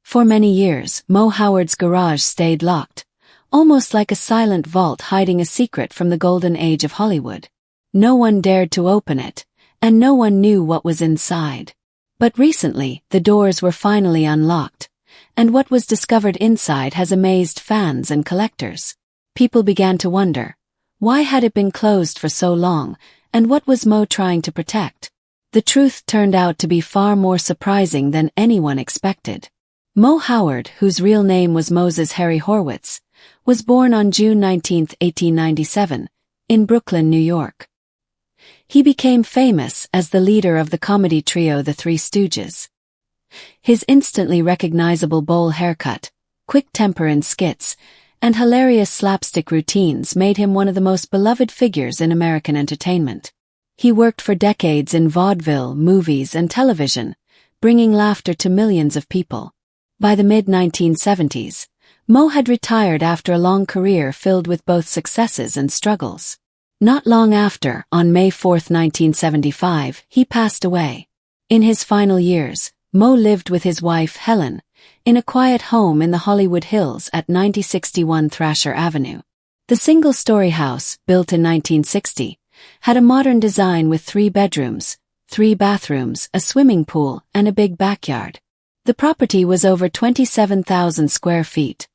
For many years, Moe Howard's garage stayed locked, almost like a silent vault hiding a secret from the golden age of Hollywood. No one dared to open it, and no one knew what was inside. But recently, the doors were finally unlocked, and what was discovered inside has amazed fans and collectors. People began to wonder, why had it been closed for so long, and what was Moe trying to protect? The truth turned out to be far more surprising than anyone expected. Moe Howard, whose real name was Moses Harry Horwitz, was born on June 19, 1897, in Brooklyn, New York. He became famous as the leader of the comedy trio The Three Stooges. His instantly recognizable bowl haircut, quick temper in skits, and hilarious slapstick routines made him one of the most beloved figures in American entertainment. He worked for decades in vaudeville, movies, and television, bringing laughter to millions of people. By the mid-1970s, Moe had retired after a long career filled with both successes and struggles. Not long after, on May 4, 1975, he passed away. In his final years, Moe lived with his wife, Helen, in a quiet home in the Hollywood Hills at 9061 Thrasher Avenue. The single-story house, built in 1960, had a modern design with 3 bedrooms, 3 bathrooms, a swimming pool, and a big backyard. The property was over 27,000 square feet,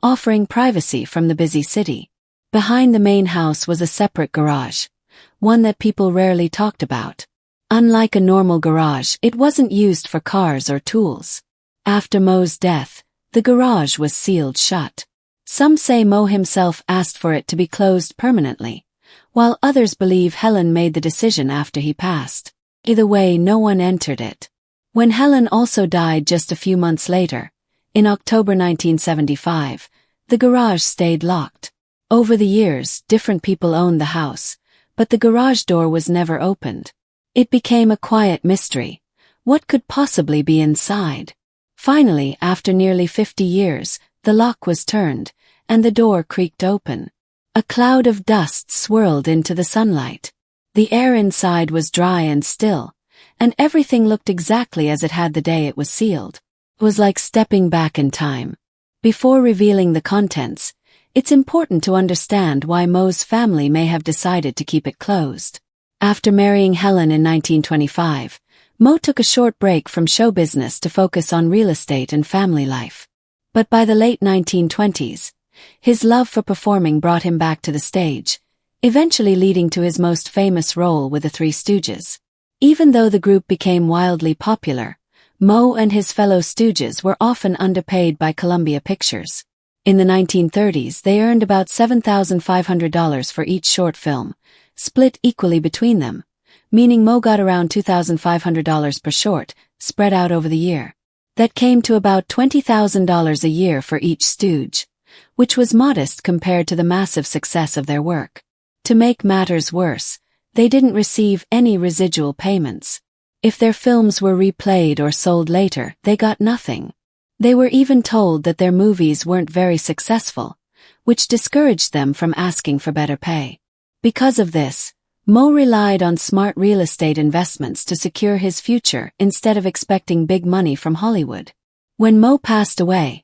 offering privacy from the busy city. Behind the main house was a separate garage, one that people rarely talked about. Unlike a normal garage, it wasn't used for cars or tools. After Moe's death, the garage was sealed shut. Some say Moe himself asked for it to be closed permanently, while others believe Helen made the decision after he passed. Either way, no one entered it. When Helen also died just a few months later, in October 1975, the garage stayed locked. Over the years, different people owned the house, but the garage door was never opened. It became a quiet mystery. What could possibly be inside? Finally, after nearly 50 years, the lock was turned, and the door creaked open. A cloud of dust swirled into the sunlight. The air inside was dry and still, and everything looked exactly as it had the day it was sealed. It was like stepping back in time. Before revealing the contents, it's important to understand why Moe's family may have decided to keep it closed. After marrying Helen in 1925, Moe took a short break from show business to focus on real estate and family life. But by the late 1920s, his love for performing brought him back to the stage, eventually leading to his most famous role with the Three Stooges. Even though the group became wildly popular, Moe and his fellow Stooges were often underpaid by Columbia Pictures. In the 1930s, they earned about $7,500 for each short film, split equally between them, meaning Moe got around $2,500 per short, spread out over the year. That came to about $20,000 a year for each Stooge, which was modest compared to the massive success of their work. To make matters worse, they didn't receive any residual payments. If their films were replayed or sold later, they got nothing. They were even told that their movies weren't very successful, which discouraged them from asking for better pay. Because of this, Moe relied on smart real estate investments to secure his future instead of expecting big money from Hollywood. When Moe passed away,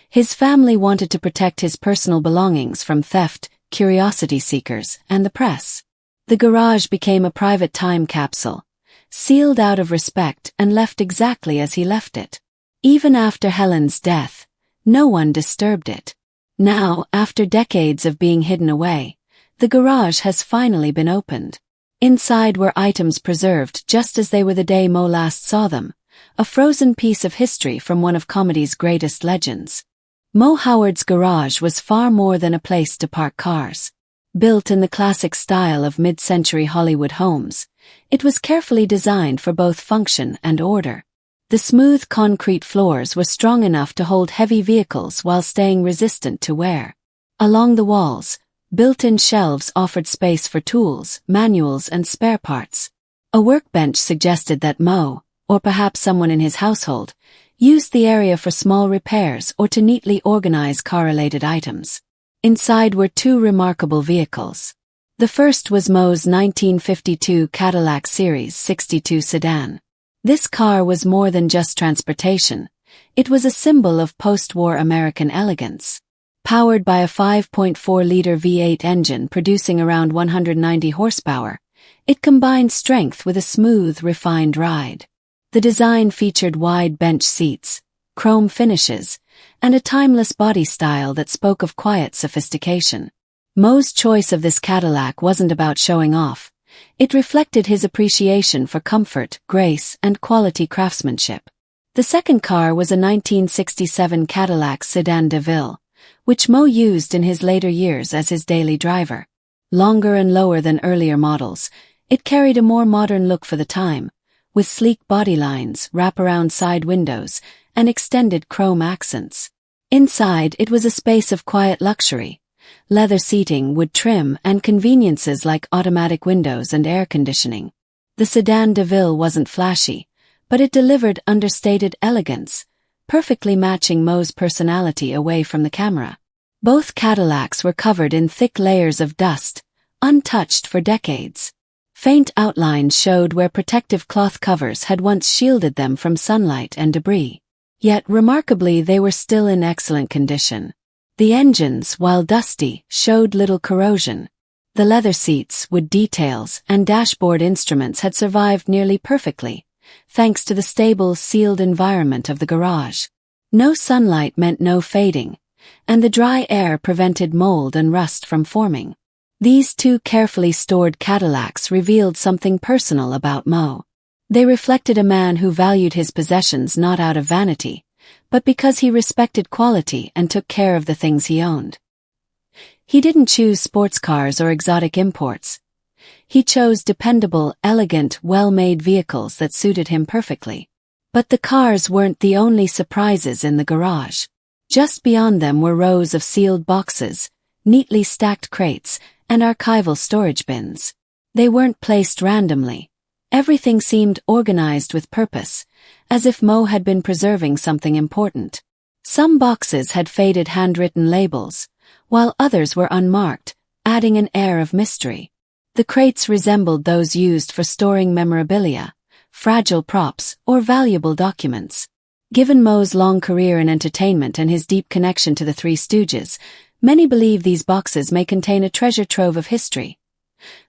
his family wanted to protect his personal belongings from theft, curiosity seekers, and the press. The garage became a private time capsule, sealed out of respect and left exactly as he left it. Even after Helen's death, no one disturbed it. Now, after decades of being hidden away, the garage has finally been opened. Inside were items preserved just as they were the day Moe last saw them, a frozen piece of history from one of comedy's greatest legends. Moe Howard's garage was far more than a place to park cars. Built in the classic style of mid-century Hollywood homes, it was carefully designed for both function and order. The smooth concrete floors were strong enough to hold heavy vehicles while staying resistant to wear. Along the walls, built-in shelves offered space for tools, manuals, and spare parts. A workbench suggested that Moe, or perhaps someone in his household, used the area for small repairs or to neatly organize car-related items. Inside were 2 remarkable vehicles. The first was Moe's 1952 Cadillac Series 62 sedan. This car was more than just transportation. It was a symbol of post-war American elegance. Powered by a 5.4-liter V8 engine producing around 190 horsepower, it combined strength with a smooth, refined ride. The design featured wide bench seats, chrome finishes, and a timeless body style that spoke of quiet sophistication. Moe's choice of this Cadillac wasn't about showing off. It reflected his appreciation for comfort, grace, and quality craftsmanship. The second car was a 1967 Cadillac Sedan DeVille, which Moe used in his later years as his daily driver. Longer and lower than earlier models, it carried a more modern look for the time, with sleek body lines, wraparound side windows, and extended chrome accents. Inside, it was a space of quiet luxury. Leather seating, wood trim, and conveniences like automatic windows and air conditioning. The Sedan DeVille wasn't flashy, but it delivered understated elegance, perfectly matching Moe's personality away from the camera. Both Cadillacs were covered in thick layers of dust, untouched for decades. Faint outlines showed where protective cloth covers had once shielded them from sunlight and debris. Yet, remarkably, they were still in excellent condition. The engines, while dusty, showed little corrosion. The leather seats, wood details, and dashboard instruments had survived nearly perfectly, thanks to the stable, sealed environment of the garage. No sunlight meant no fading, and the dry air prevented mold and rust from forming. These two carefully stored Cadillacs revealed something personal about Moe. They reflected a man who valued his possessions not out of vanity, but because he respected quality and took care of the things he owned. He didn't choose sports cars or exotic imports. He chose dependable, elegant, well-made vehicles that suited him perfectly. But the cars weren't the only surprises in the garage. Just beyond them were rows of sealed boxes, neatly stacked crates, and archival storage bins. They weren't placed randomly. Everything seemed organized with purpose, as if Moe had been preserving something important. Some boxes had faded handwritten labels, while others were unmarked, adding an air of mystery. The crates resembled those used for storing memorabilia, fragile props, or valuable documents. Given Moe's long career in entertainment and his deep connection to the Three Stooges, many believe these boxes may contain a treasure trove of history.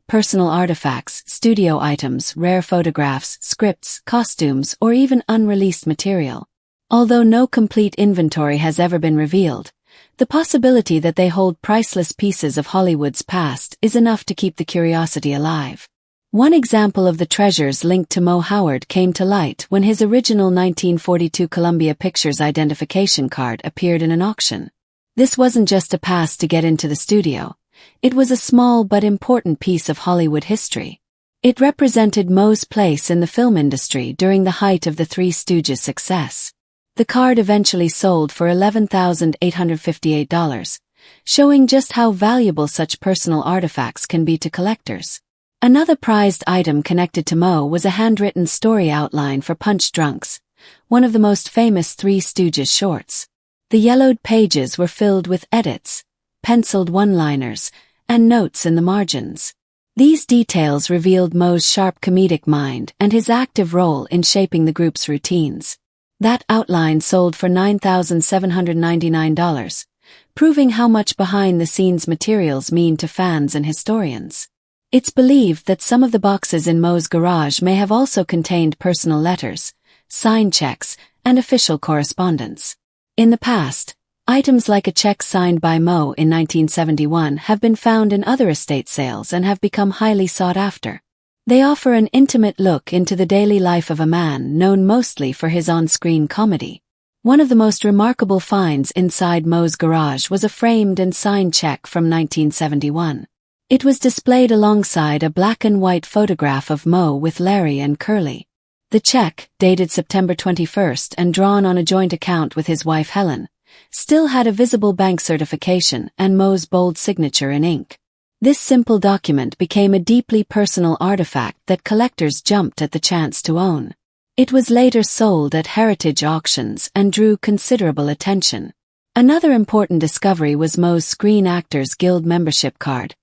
Personal artifacts, studio items, rare photographs, scripts, costumes, or even unreleased material. Although no complete inventory has ever been revealed, the possibility that they hold priceless pieces of Hollywood's past is enough to keep the curiosity alive. One example of the treasures linked to Moe Howard came to light when his original 1942 Columbia Pictures identification card appeared in an auction. This wasn't just a pass to get into the studio. It was a small but important piece of Hollywood history. It represented Moe's place in the film industry during the height of the Three Stooges' success. The card eventually sold for $11,858, showing just how valuable such personal artifacts can be to collectors. Another prized item connected to Moe was a handwritten story outline for Punch Drunks, one of the most famous Three Stooges shorts. The yellowed pages were filled with edits, penciled one-liners, and notes in the margins. These details revealed Moe's sharp comedic mind and his active role in shaping the group's routines. That outline sold for $9,799, proving how much behind-the-scenes materials mean to fans and historians. It's believed that some of the boxes in Moe's garage may have also contained personal letters, signed checks, and official correspondence. In the past, items like a check signed by Moe in 1971 have been found in other estate sales and have become highly sought after. They offer an intimate look into the daily life of a man known mostly for his on-screen comedy. One of the most remarkable finds inside Moe's garage was a framed and signed check from 1971. It was displayed alongside a black-and-white photograph of Moe with Larry and Curly. The check, dated September 21st and drawn on a joint account with his wife Helen, still had a visible bank certification and Moe's bold signature in ink. This simple document became a deeply personal artifact that collectors jumped at the chance to own. It was later sold at heritage auctions and drew considerable attention. Another important discovery was Moe's Screen Actors Guild membership card,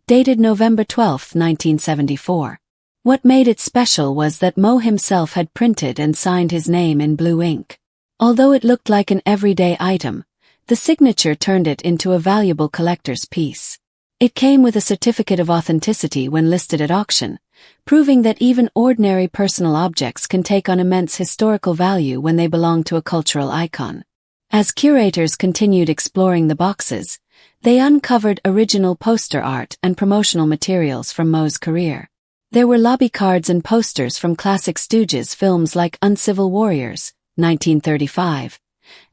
dated November 12, 1974. What made it special was that Moe himself had printed and signed his name in blue ink. Although it looked like an everyday item, the signature turned it into a valuable collector's piece. It came with a certificate of authenticity when listed at auction, proving that even ordinary personal objects can take on immense historical value when they belong to a cultural icon. As curators continued exploring the boxes, they uncovered original poster art and promotional materials from Moe's career. There were lobby cards and posters from classic Stooges films like Uncivil Warriors, 1935,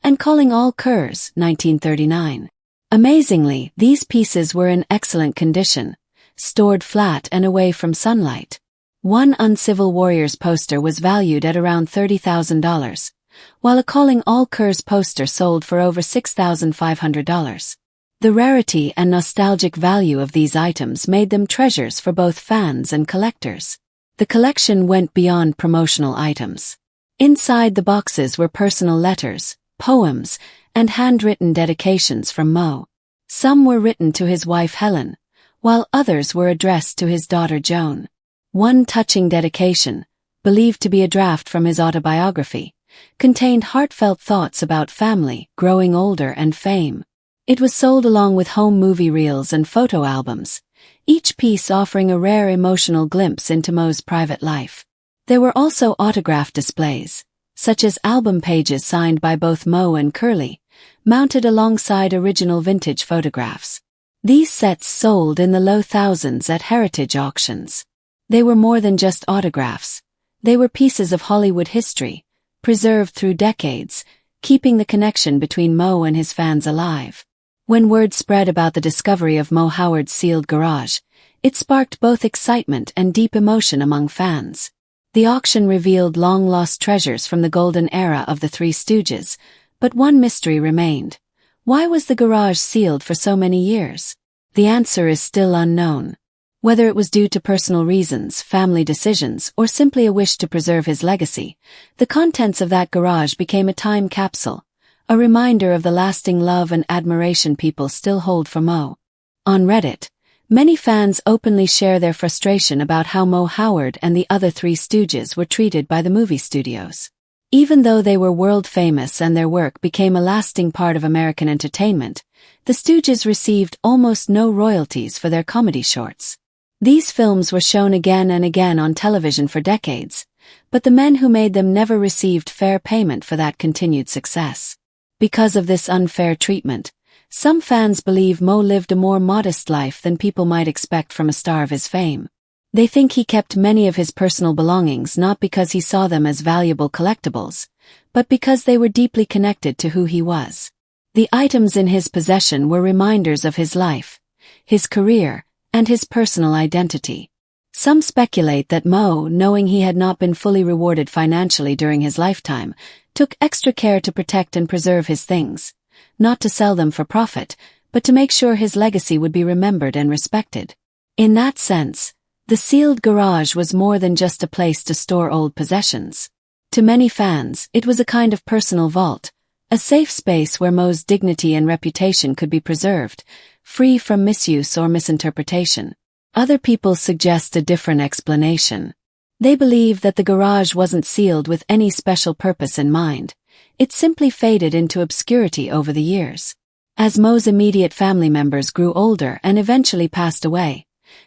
and Calling All Curs, 1939. Amazingly, these pieces were in excellent condition, stored flat and away from sunlight. One Uncivil Warriors poster was valued at around $30,000, while a Calling All Curs poster sold for over $6,500. The rarity and nostalgic value of these items made them treasures for both fans and collectors. The collection went beyond promotional items. Inside the boxes were personal letters, poems, and handwritten dedications from Moe. Some were written to his wife Helen, while others were addressed to his daughter Joan. One touching dedication, believed to be a draft from his autobiography, contained heartfelt thoughts about family, growing older, and fame. It was sold along with home movie reels and photo albums, each piece offering a rare emotional glimpse into Moe's private life. There were also autograph displays, such as album pages signed by both Moe and Curly, mounted alongside original vintage photographs. These sets sold in the low thousands at heritage auctions. They were more than just autographs. They were pieces of Hollywood history, preserved through decades, keeping the connection between Moe and his fans alive. When word spread about the discovery of Moe Howard's sealed garage, it sparked both excitement and deep emotion among fans. The auction revealed long-lost treasures from the golden era of the Three Stooges, but one mystery remained. Why was the garage sealed for so many years? The answer is still unknown. Whether it was due to personal reasons, family decisions, or simply a wish to preserve his legacy, the contents of that garage became a time capsule, a reminder of the lasting love and admiration people still hold for Moe. On Reddit, many fans openly share their frustration about how Moe Howard and the other Three Stooges were treated by the movie studios. Even though they were world famous and their work became a lasting part of American entertainment, the Stooges received almost no royalties for their comedy shorts. These films were shown again and again on television for decades, but the men who made them never received fair payment for that continued success. Because of this unfair treatment, some fans believe Moe lived a more modest life than people might expect from a star of his fame. They think he kept many of his personal belongings not because he saw them as valuable collectibles, but because they were deeply connected to who he was. The items in his possession were reminders of his life, his career, and his personal identity. Some speculate that Moe, knowing he had not been fully rewarded financially during his lifetime, took extra care to protect and preserve his things, not to sell them for profit, but to make sure his legacy would be remembered and respected. In that sense, the sealed garage was more than just a place to store old possessions. To many fans, it was a kind of personal vault, a safe space where Moe's dignity and reputation could be preserved, free from misuse or misinterpretation. Other people suggest a different explanation. They believe that the garage wasn't sealed with any special purpose in mind. It simply faded into obscurity over the years. As Moe's immediate family members grew older and eventually passed away,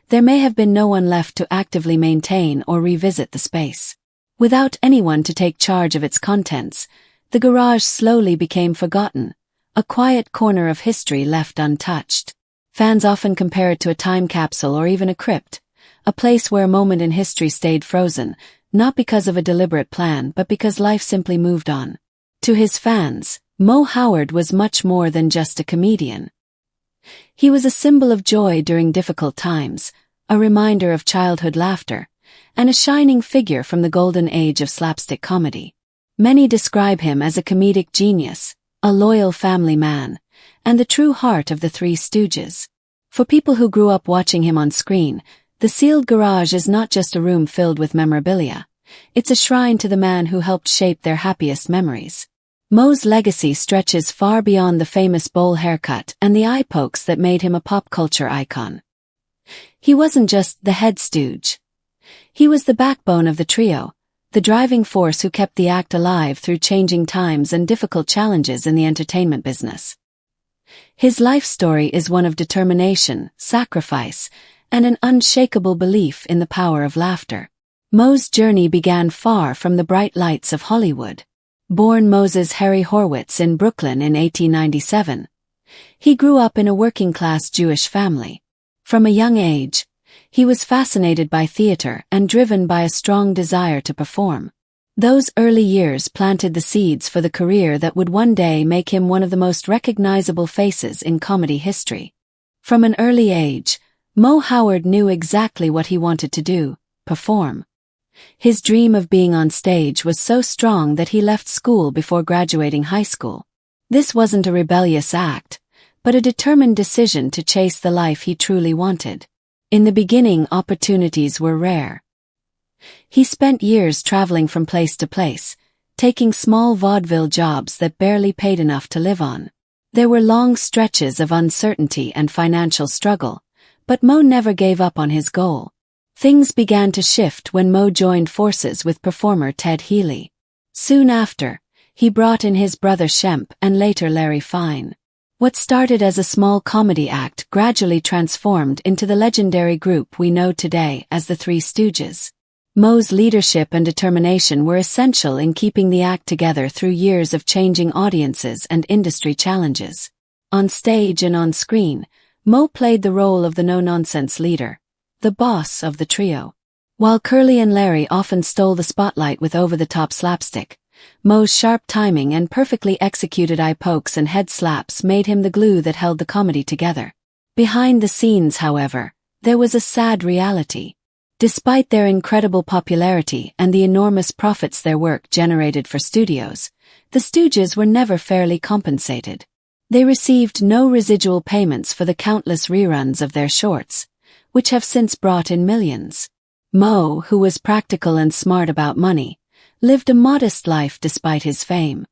there may have been no one left to actively maintain or revisit the space. Without anyone to take charge of its contents, the garage slowly became forgotten, a quiet corner of history left untouched. Fans often compare it to a time capsule or even a crypt, a place where a moment in history stayed frozen, not because of a deliberate plan but because life simply moved on. To his fans, Moe Howard was much more than just a comedian. He was a symbol of joy during difficult times, a reminder of childhood laughter, and a shining figure from the golden age of slapstick comedy. Many describe him as a comedic genius, a loyal family man, and the true heart of the Three Stooges. For people who grew up watching him on screen, the sealed garage is not just a room filled with memorabilia. It's a shrine to the man who helped shape their happiest memories. Moe's legacy stretches far beyond the famous bowl haircut and the eye pokes that made him a pop culture icon. He wasn't just the head stooge. He was the backbone of the trio, the driving force who kept the act alive through changing times and difficult challenges in the entertainment business. His life story is one of determination, sacrifice, and an unshakable belief in the power of laughter. Moe's journey began far from the bright lights of Hollywood. Born Moses Harry Horwitz in Brooklyn in 1897, he grew up in a working-class Jewish family. From a young age, he was fascinated by theater and driven by a strong desire to perform. Those early years planted the seeds for the career that would one day make him one of the most recognizable faces in comedy history. From an early age, Moe Howard knew exactly what he wanted to do: perform. His dream of being on stage was so strong that he left school before graduating high school. This wasn't a rebellious act, but a determined decision to chase the life he truly wanted. In the beginning, opportunities were rare. He spent years traveling from place to place, taking small vaudeville jobs that barely paid enough to live on. There were long stretches of uncertainty and financial struggle, but Moe never gave up on his goal. Things began to shift when Moe joined forces with performer Ted Healy. Soon after, he brought in his brother Shemp and later Larry Fine. What started as a small comedy act gradually transformed into the legendary group we know today as the Three Stooges. Moe's leadership and determination were essential in keeping the act together through years of changing audiences and industry challenges. On stage and on screen, Moe played the role of the no-nonsense leader, the boss of the trio. While Curly and Larry often stole the spotlight with over-the-top slapstick, Moe's sharp timing and perfectly executed eye pokes and head slaps made him the glue that held the comedy together. Behind the scenes, however, there was a sad reality. Despite their incredible popularity and the enormous profits their work generated for studios, the Stooges were never fairly compensated. They received no residual payments for the countless reruns of their shorts, which have since brought in millions. Moe, who was practical and smart about money, lived a modest life despite his fame.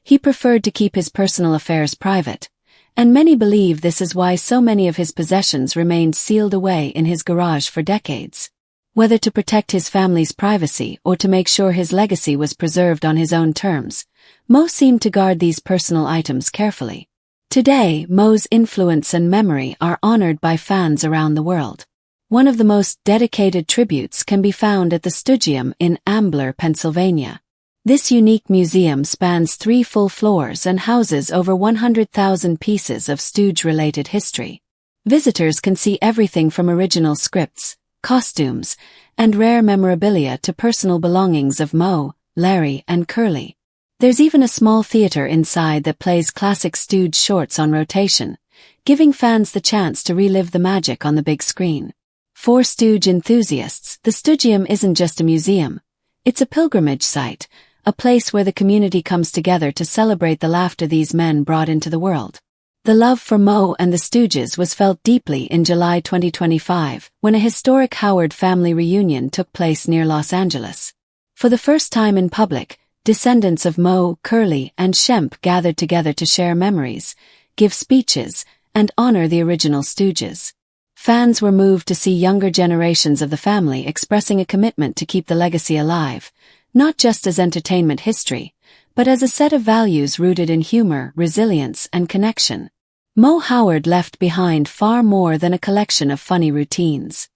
He preferred to keep his personal affairs private, and many believe this is why so many of his possessions remained sealed away in his garage for decades. Whether to protect his family's privacy or to make sure his legacy was preserved on his own terms, Moe seemed to guard these personal items carefully. Today, Moe's influence and memory are honored by fans around the world. One of the most dedicated tributes can be found at the Stoogium in Ambler, Pennsylvania. This unique museum spans 3 full floors and houses over 100,000 pieces of Stooge-related history. Visitors can see everything from original scripts, costumes, and rare memorabilia to personal belongings of Moe, Larry, and Curly. There's even a small theater inside that plays classic Stooge shorts on rotation, giving fans the chance to relive the magic on the big screen. For Stooge enthusiasts, the Stoogium isn't just a museum. It's a pilgrimage site, a place where the community comes together to celebrate the laughter these men brought into the world. The love for Moe and the Stooges was felt deeply in July 2025, when a historic Howard family reunion took place near Los Angeles. For the first time in public, descendants of Moe, Curly, and Shemp gathered together to share memories, give speeches, and honor the original Stooges. Fans were moved to see younger generations of the family expressing a commitment to keep the legacy alive, not just as entertainment history, but as a set of values rooted in humor, resilience, and connection. Moe Howard left behind far more than a collection of funny routines.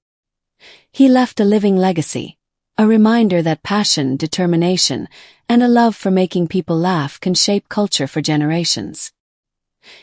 He left a living legacy, a reminder that passion, determination, and a love for making people laugh can shape culture for generations.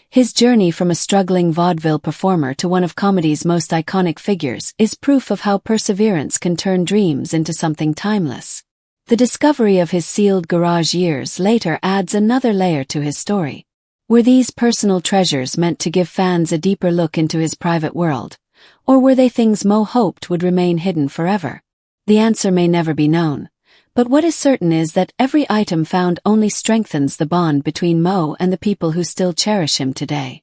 His journey from a struggling vaudeville performer to one of comedy's most iconic figures is proof of how perseverance can turn dreams into something timeless. The discovery of his sealed garage years later adds another layer to his story. Were these personal treasures meant to give fans a deeper look into his private world, or were they things Moe hoped would remain hidden forever? The answer may never be known, but what is certain is that every item found only strengthens the bond between Moe and the people who still cherish him today.